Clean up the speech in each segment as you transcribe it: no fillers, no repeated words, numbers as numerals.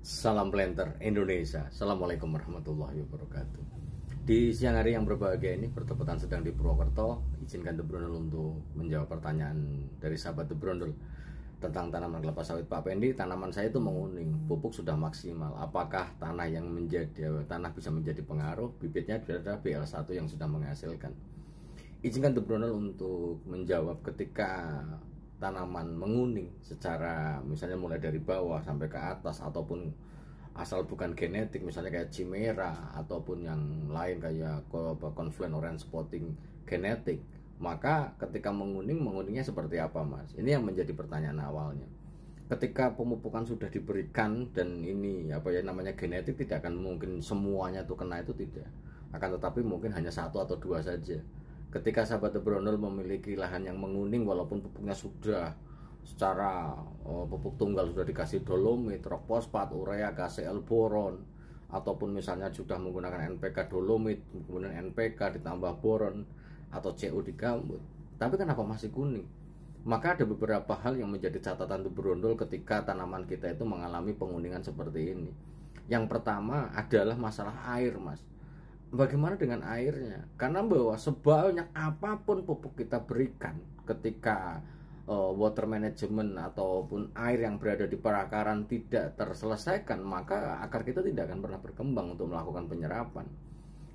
Salam planter Indonesia. Assalamualaikum warahmatullahi wabarakatuh. Di siang hari yang berbahagia ini, bertepatan sedang di Purwokerto, izinkan The Brondol untuk menjawab pertanyaan dari sahabat The Brondol tentang tanaman kelapa sawit Pak Pendi. Tanaman saya itu menguning, pupuk sudah maksimal. Apakah tanah bisa menjadi pengaruh? Bibitnya adalah BL1 yang sudah menghasilkan. Izinkan The Brondol untuk menjawab ketika tanaman menguning secara misalnya mulai dari bawah sampai ke atas, ataupun asal bukan genetik misalnya kayak chimera ataupun yang lain kayak confluent orange spotting genetik, maka ketika menguningnya seperti apa, Mas? Ini yang menjadi pertanyaan awalnya. Ketika pemupukan sudah diberikan dan ini namanya genetik, tidak akan mungkin semuanya tuh kena, itu tidak akan, tetapi mungkin hanya satu atau dua saja. Ketika sahabat The Brondol memiliki lahan yang menguning walaupun pupuknya sudah secara pupuk tunggal sudah dikasih dolomit, rock fosfat, urea, KCl, boron, ataupun misalnya sudah menggunakan NPK dolomit, kemudian NPK ditambah boron atau CO di gambut, tapi kenapa masih kuning? Maka ada beberapa hal yang menjadi catatan The Brondol ketika tanaman kita itu mengalami penguningan seperti ini. Yang pertama adalah masalah air, Mas. Bagaimana dengan airnya? Karena bahwa sebanyak apapun pupuk kita berikan, ketika water management ataupun air yang berada di perakaran tidak terselesaikan, maka akar kita tidak akan pernah berkembang untuk melakukan penyerapan.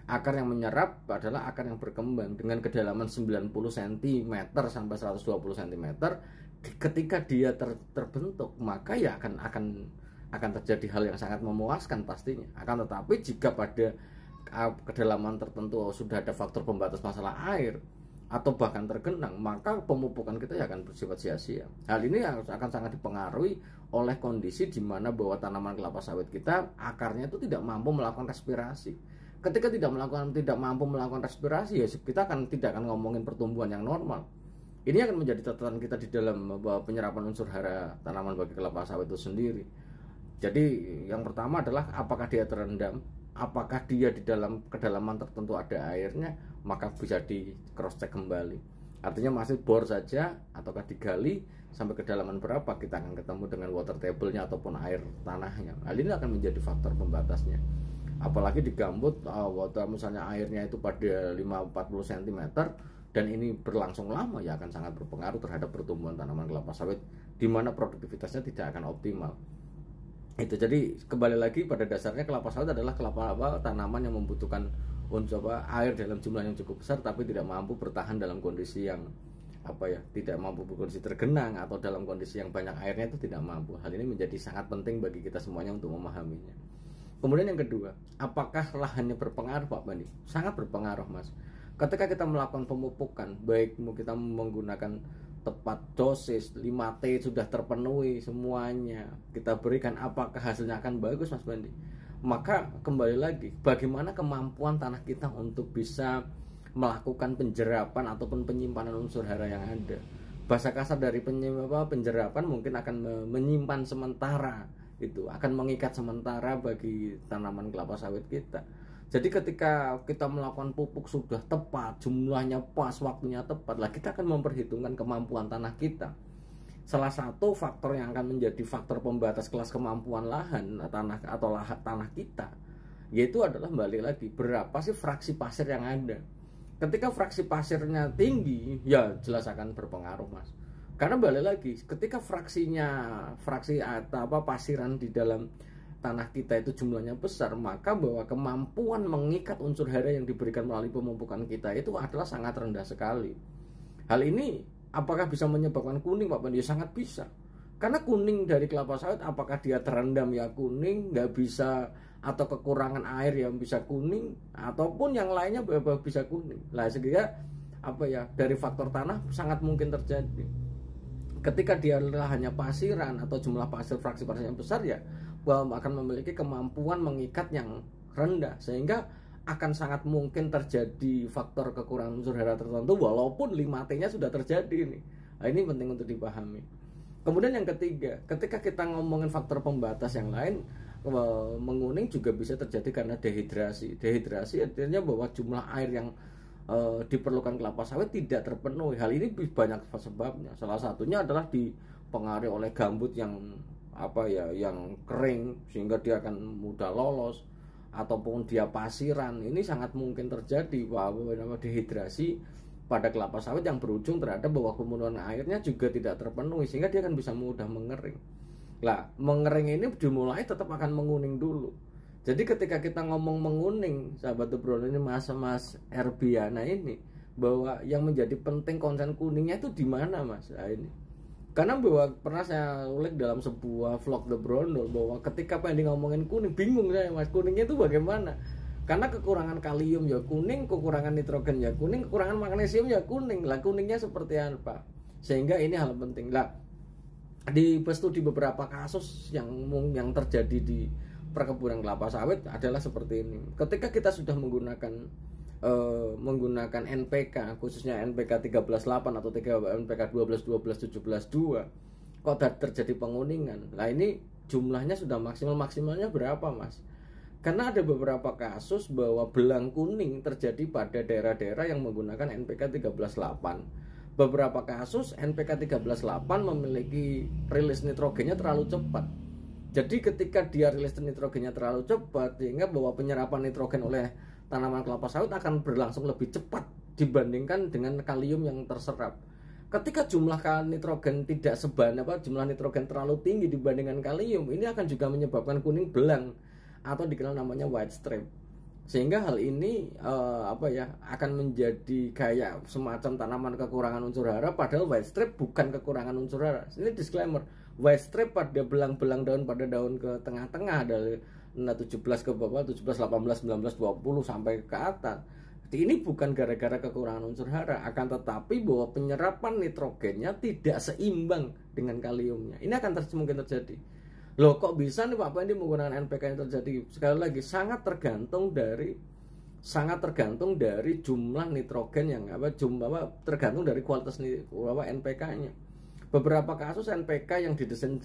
Akar yang menyerap adalah akar yang berkembang dengan kedalaman 90 cm sampai 120 cm. Ketika dia terbentuk, maka ya akan terjadi hal yang sangat memuaskan pastinya. Akan tetapi jika pada kedalaman tertentu sudah ada faktor pembatas masalah air atau bahkan tergenang, maka pemupukan kita ya akan bersifat sia-sia. Hal ini akan sangat dipengaruhi oleh kondisi di mana bahwa tanaman kelapa sawit kita akarnya itu tidak mampu melakukan respirasi. Ketika tidak mampu melakukan respirasi, ya kita tidak akan ngomongin pertumbuhan yang normal. Ini akan menjadi catatan kita di dalam penyerapan unsur hara tanaman bagi kelapa sawit itu sendiri. Jadi yang pertama adalah apakah dia terendam, apakah dia di dalam kedalaman tertentu ada airnya, maka bisa di cross check kembali. Artinya masih bor saja ataukah digali sampai kedalaman berapa, kita akan ketemu dengan water table-nya ataupun air tanahnya. Hal ini akan menjadi faktor pembatasnya. Apalagi di gambut, water misalnya airnya itu pada 5-40 cm dan ini berlangsung lama, ya akan sangat berpengaruh terhadap pertumbuhan tanaman kelapa sawit di mana produktivitasnya tidak akan optimal. Itu jadi kembali lagi pada dasarnya kelapa sawit adalah tanaman yang membutuhkan air dalam jumlah yang cukup besar, tapi tidak mampu bertahan dalam kondisi yang tidak mampu berkondisi tergenang atau dalam kondisi yang banyak airnya, itu tidak mampu. Hal ini menjadi sangat penting bagi kita semuanya untuk memahaminya. Kemudian yang kedua, apakah lahannya berpengaruh, Pak Bandi? Sangat berpengaruh, Mas. Ketika kita melakukan pemupukan, baik kita menggunakan tepat dosis 5T sudah terpenuhi semuanya, kita berikan, apakah hasilnya akan bagus, Mas Bandi? Maka kembali lagi, bagaimana kemampuan tanah kita untuk bisa melakukan penjerapan ataupun penyimpanan unsur hara yang ada. Bahasa kasar dari penjerapan mungkin akan menyimpan sementara, itu akan mengikat sementara bagi tanaman kelapa sawit kita. Jadi ketika kita melakukan pupuk sudah tepat, jumlahnya pas, waktunya tepat, lah kita akan memperhitungkan kemampuan tanah kita. Salah satu faktor yang akan menjadi faktor pembatas kelas kemampuan lahan tanah kita, yaitu adalah balik lagi, berapa sih fraksi pasir yang ada. Ketika fraksi pasirnya tinggi, ya jelas akan berpengaruh, Mas. Karena balik lagi, ketika pasiran di dalam tanah kita itu jumlahnya besar, maka bahwa kemampuan mengikat unsur hara yang diberikan melalui pemupukan kita itu adalah sangat rendah sekali. Hal ini apakah bisa menyebabkan kuning, Pak Bandi? Sangat bisa. Karena kuning dari kelapa sawit, apakah dia terendam ya kuning, nggak bisa, atau kekurangan air yang bisa kuning, ataupun yang lainnya bisa kuning. Lah sehingga dari faktor tanah sangat mungkin terjadi. Ketika dia hanya pasiran atau jumlah fraksi pasir yang besar, ya akan memiliki kemampuan mengikat yang rendah, sehingga akan sangat mungkin terjadi faktor kekurangan unsur hara tertentu walaupun 5T-nya sudah terjadi nih. Nah, ini penting untuk dipahami. Kemudian yang ketiga, ketika kita ngomongin faktor pembatas yang lain, menguning juga bisa terjadi karena dehidrasi. Dehidrasi artinya bahwa jumlah air yang diperlukan kelapa sawit tidak terpenuhi. Hal ini banyak sebabnya. Salah satunya adalah dipengaruhi oleh gambut yang yang kering sehingga dia akan mudah lolos, ataupun dia pasiran, ini sangat mungkin terjadi bahwa dehidrasi pada kelapa sawit yang berujung terhadap bahwa kebutuhan airnya juga tidak terpenuhi sehingga dia akan bisa mudah mengering. Lah, mengering ini dimulai tetap akan menguning dulu. Jadi ketika kita ngomong menguning, sahabat The Brown ini Mas Erbiana ini, bahwa yang menjadi penting konsen kuningnya itu di mana, Mas? Nah, ini. Karena bahwa pernah saya ulik dalam sebuah vlog The Brondol bahwa ketika pengen ngomongin kuning, bingung saya, Mas, kuningnya itu bagaimana? Karena kekurangan kalium ya kuning, kekurangan nitrogen ya kuning, kekurangan magnesium ya kuning. Lah kuningnya seperti apa? Sehingga ini hal penting. Lah di studi beberapa kasus yang terjadi di perkebunan kelapa sawit adalah seperti ini. Ketika kita sudah menggunakan NPK, khususnya NPK 13.8 atau NPK 12, 12, 17, 2, kok terjadi penguningan. Nah ini jumlahnya sudah maksimalnya berapa, Mas? Karena ada beberapa kasus bahwa belang kuning terjadi pada daerah-daerah yang menggunakan NPK 13.8. Beberapa kasus NPK 13.8 memiliki rilis nitrogennya terlalu cepat. Jadi ketika dia rilis nitrogennya terlalu cepat, sehingga bahwa penyerapan nitrogen oleh tanaman kelapa sawit akan berlangsung lebih cepat dibandingkan dengan kalium yang terserap. Ketika jumlah nitrogen tidak jumlah nitrogen terlalu tinggi dibandingkan kalium, ini akan juga menyebabkan kuning belang atau dikenal namanya white strip. Sehingga hal ini akan menjadi kayak semacam tanaman kekurangan unsur hara, padahal white strip bukan kekurangan unsur hara. Ini disclaimer, white strip pada belang-belang daun pada daun ke tengah-tengah dari 17 ke bawah, 17, 18, 19, 20 sampai ke atas. Jadi ini bukan gara-gara kekurangan unsur hara, akan tetapi bahwa penyerapan nitrogennya tidak seimbang dengan kaliumnya. Ini akan mungkin terjadi. Loh kok bisa nih Pak Pendi menggunakan NPK yang terjadi? Sekali lagi sangat tergantung dari jumlah nitrogen yang tergantung dari kualitas NPK-nya. Beberapa kasus NPK yang didesain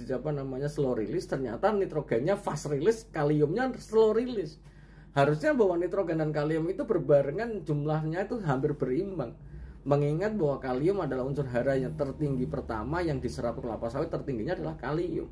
slow release, ternyata nitrogennya fast release, kaliumnya slow release. Harusnya bahwa nitrogen dan kalium itu berbarengan, jumlahnya itu hampir berimbang. Mengingat bahwa kalium adalah unsur hara yang tertinggi pertama yang diserap kelapa sawit, tertingginya adalah kalium.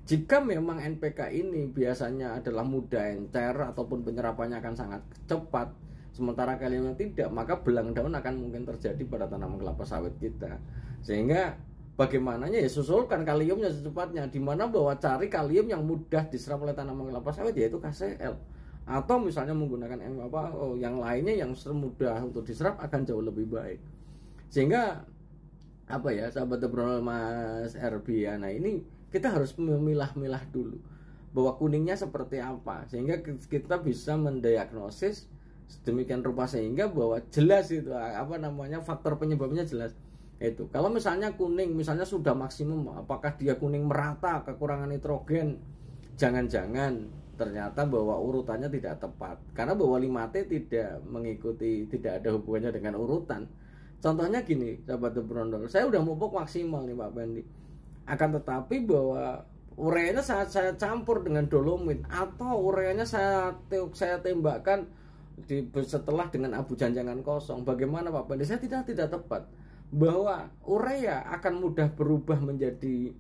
Jika memang NPK ini biasanya adalah mudah encer ataupun penyerapannya akan sangat cepat, sementara kaliumnya tidak, maka belang daun akan mungkin terjadi pada tanaman kelapa sawit kita. Sehingga bagaimananya ya susulkan kaliumnya secepatnya, dimana bahwa cari kalium yang mudah diserap oleh tanaman kelapa sawit yaitu KCl, atau misalnya menggunakan yang lainnya yang mudah untuk diserap akan jauh lebih baik. Sehingga sahabat The Brown Mas Erbiana ini kita harus memilah-milah dulu bahwa kuningnya seperti apa, sehingga kita bisa mendiagnosis sedemikian rupa sehingga bahwa jelas itu faktor penyebabnya jelas. Itu kalau misalnya kuning sudah maksimum, apakah dia kuning merata kekurangan nitrogen, jangan-jangan ternyata bahwa urutannya tidak tepat, karena bahwa 5T tidak ada hubungannya dengan urutan. Contohnya gini, sahabat The Brondol, saya udah pupuk maksimal nih Pak Pendi, akan tetapi bahwa ureanya saya campur dengan dolomit, atau ureanya saya tembakkan setelah dengan abu janjangan kosong. Bagaimana Pak Pendi? Saya tidak tepat. Bahwa urea akan mudah berubah menjadi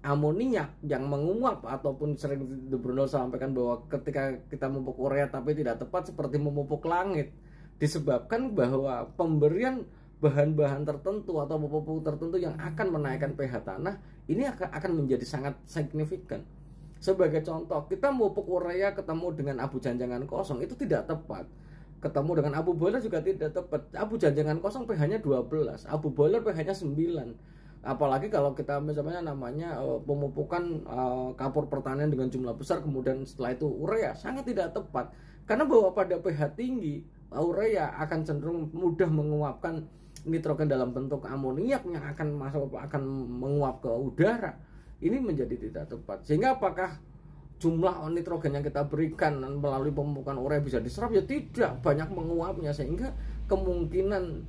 amoniak yang menguap, ataupun sering The Brondol sampaikan bahwa ketika kita memupuk urea tapi tidak tepat seperti memupuk langit, disebabkan bahwa pemberian bahan-bahan tertentu atau pupuk tertentu yang akan menaikkan pH tanah ini akan menjadi sangat signifikan. Sebagai contoh, kita memupuk urea ketemu dengan abu janjangan kosong itu tidak tepat. Ketemu dengan abu boiler juga tidak tepat. Abu janjangan kosong pH-nya 12, abu boiler pH-nya 9. Apalagi kalau kita misalnya pemupukan kapur pertanian dengan jumlah besar, kemudian setelah itu urea, sangat tidak tepat. Karena bahwa pada pH tinggi, urea akan cenderung mudah menguapkan nitrogen dalam bentuk amoniak yang akan menguap ke udara. Ini menjadi tidak tepat. Sehingga apakah jumlah nitrogen yang kita berikan melalui pemupukan urea bisa diserap? Ya tidak, banyak menguapnya, sehingga kemungkinan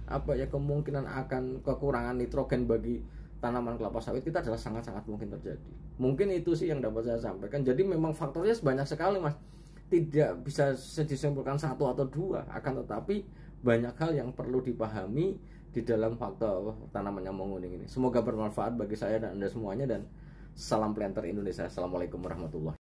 akan kekurangan nitrogen bagi tanaman kelapa sawit kita adalah sangat-sangat mungkin terjadi. Mungkin itu sih yang dapat saya sampaikan. Jadi memang faktornya banyak sekali, Mas. Tidak bisa disimpulkan satu atau dua, akan tetapi banyak hal yang perlu dipahami di dalam faktor tanaman yang menguning ini. Semoga bermanfaat bagi saya dan Anda semuanya, dan Salam planter Indonesia. Assalamualaikum warahmatullahi